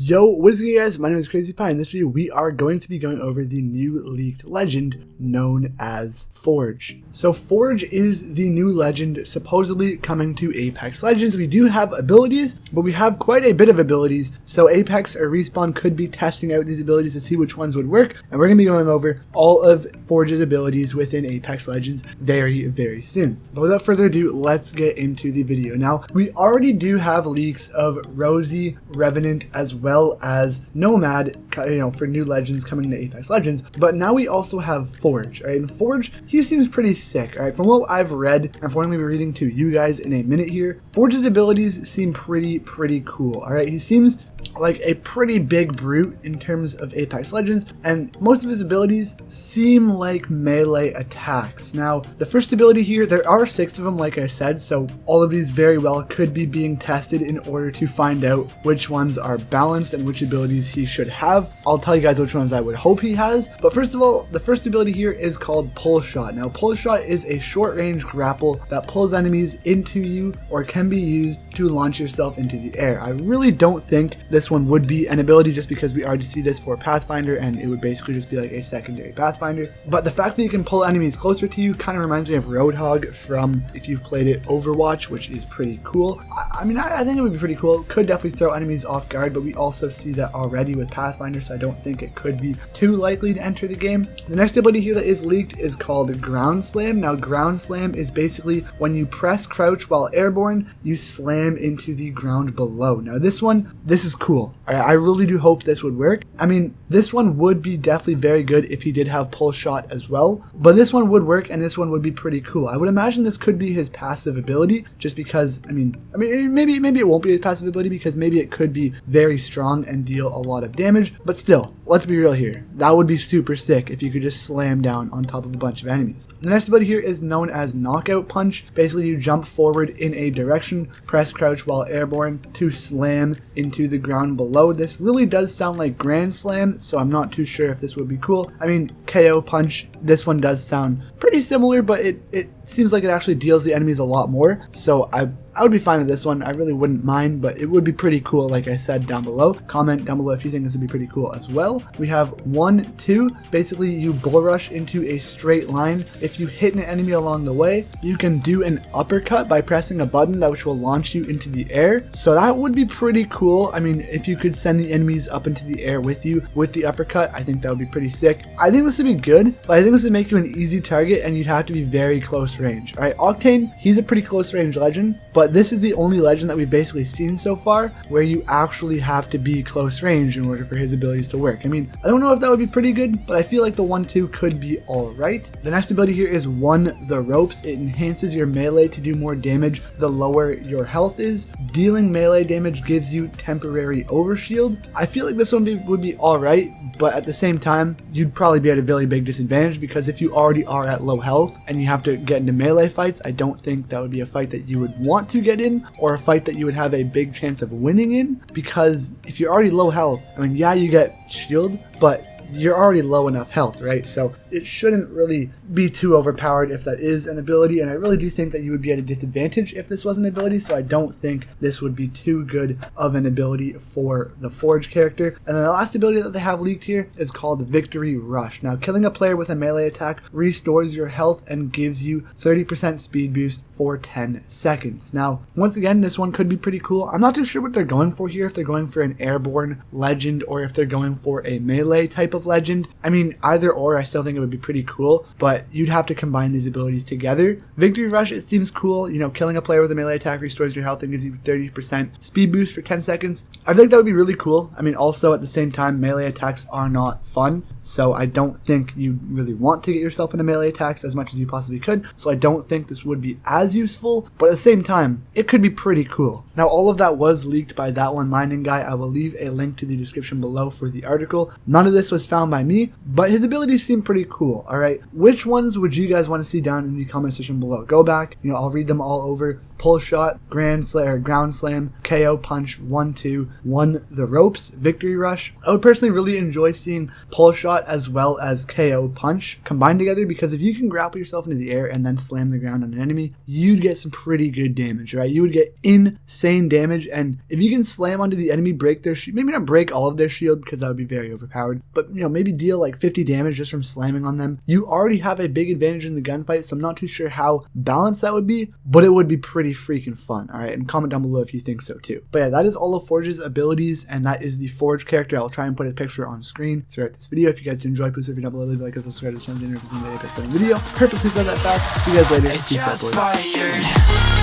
Yo, what is good guys? My name is Crazy Pie, and in this video we are going to be going over the new leaked legend known as Forge. So Forge is the new legend supposedly coming to Apex Legends. We do have abilities, but we have quite a bit of abilities, so Apex or Respawn could be testing out these abilities to see which ones would work, and we're going to be going over all of Forge's abilities within Apex Legends very soon. But without further ado, let's get into the video. Now, we already do have leaks of Rosie, Revenant, as well as Nomad, for new legends coming to Apex Legends, but now we also have Forge, right? And Forge, he seems pretty sick, right? From what I've read, and from what I'm going to be reading to you guys in a minute here, Forge's abilities seem pretty cool, alright? He seems like a pretty big brute in terms of Apex Legends, and most of his abilities seem like melee attacks. Now, the first ability here, there are 6 of them like I said, so all of these very well could be being tested in order to find out which ones are balanced and which abilities he should have. I'll tell you guys which ones I would hope he has, but first of all, the first ability here is called Pull Shot. Now, Pull Shot is a short range grapple that pulls enemies into you or can be used to launch yourself into the air. I really don't think this one would be an ability just because we already see this for Pathfinder and it would basically just be like a secondary Pathfinder. But the fact that you can pull enemies closer to you kind of reminds me of Roadhog from, if you've played it, Overwatch, which is pretty cool. I think it would be pretty cool. Could definitely throw enemies off guard, but we also see that already with Pathfinder, so I don't think it could be too likely to enter the game. The next ability here that is leaked is called Ground Slam. Now, Ground Slam is basically when you press crouch while airborne, you slam into the ground below. Now, this is cool. I really do hope this would work. I mean, this one would be definitely very good if he did have Pull Shot as well, but this one would work and this one would be pretty cool. I would imagine this could be his passive ability, just because, I mean, maybe it won't be his passive ability because maybe it could be very strong and deal a lot of damage, but still, let's be real here. That would be super sick if you could just slam down on top of a bunch of enemies. The next ability here is known as Knockout Punch. Basically, you jump forward in a direction, press crouch while airborne to slam into the ground below. This really does sound like Grand Slam, so I'm not too sure if this would be cool. I mean, KO Punch, this one does sound pretty similar, but it seems like it actually deals the enemies a lot more, so I would be fine with this one. I really wouldn't mind, but it would be pretty cool, like I said down below. Comment down below if you think this would be pretty cool as well. We have 1, 2. Basically, you bull rush into a straight line. If you hit an enemy along the way, you can do an uppercut by pressing a button which will launch you into the air. So that would be pretty cool. I mean, if you could send the enemies up into the air with you with the uppercut, I think that would be pretty sick. I think this would be good, but I think this would make you an easy target and you'd have to be very close range. Alright, Octane, he's a pretty close range legend, but this is the only legend that we've basically seen so far where you actually have to be close range in order for his abilities to work. I mean, I don't know if that would be pretty good, but I feel like the 1-2 could be alright. The next ability here is The Ropes. It enhances your melee to do more damage the lower your health is. Dealing melee damage gives you temporary overshield. I feel like this one would be alright, but at the same time, you'd probably be at a very big disadvantage because if you already are at low health and you have to get into melee fights, I don't think that would be a fight that you would want to get in, or a fight that you would have a big chance of winning in, because if you're already low health, I mean, yeah, you get shield, but you're already low enough health, right? So it shouldn't really be too overpowered if that is an ability, and I really do think that you would be at a disadvantage if this was an ability, so I don't think this would be too good of an ability for the Forge character. And then the last ability that they have leaked here is called Victory Rush. Now, killing a player with a melee attack restores your health and gives you 30% speed boost for 10 seconds. Now, once again, this one could be pretty cool. I'm not too sure what they're going for here, if they're going for an airborne legend or if they're going for a melee type of legend. I mean, either or, I still think it would be pretty cool, but you'd have to combine these abilities together. Victory Rush, it seems cool. Killing a player with a melee attack restores your health and gives you 30% speed boost for 10 seconds. I think that would be really cool. I mean, also at the same time, melee attacks are not fun, so I don't think you really want to get yourself into melee attacks as much as you possibly could, so I don't think this would be as useful, but at the same time, it could be pretty cool. Now, all of that was leaked by That One Mining Guy. I will leave a link to the description below for the article. None of this was found by me, but his abilities seem pretty cool, alright? Which ones would you guys want to see down in the comment section below? Go back, I'll read them all over. Pull Shot, Ground Slam, KO Punch, 1-2, The Ropes, Victory Rush. I would personally really enjoy seeing Pull Shot shot as well as KO punch combined together, because if you can grapple yourself into the air and then slam the ground on an enemy, you'd get some pretty good damage, right? You would get insane damage, and if you can slam onto the enemy, break their shield, maybe not break all of their shield because that would be very overpowered, but maybe deal like 50 damage just from slamming on them, you already have a big advantage in the gunfight. So I'm not too sure how balanced that would be, but it would be pretty freaking fun. All right, and comment down below if you think so too. But yeah, that is all of Forge's abilities, and that is the Forge character. I'll try and put a picture on screen throughout this video. If you guys did enjoy, please down below, leave a like and subscribe to the channel. If you see the Apex 7 video, purposely said that fast. See you guys later. Peace out, boys.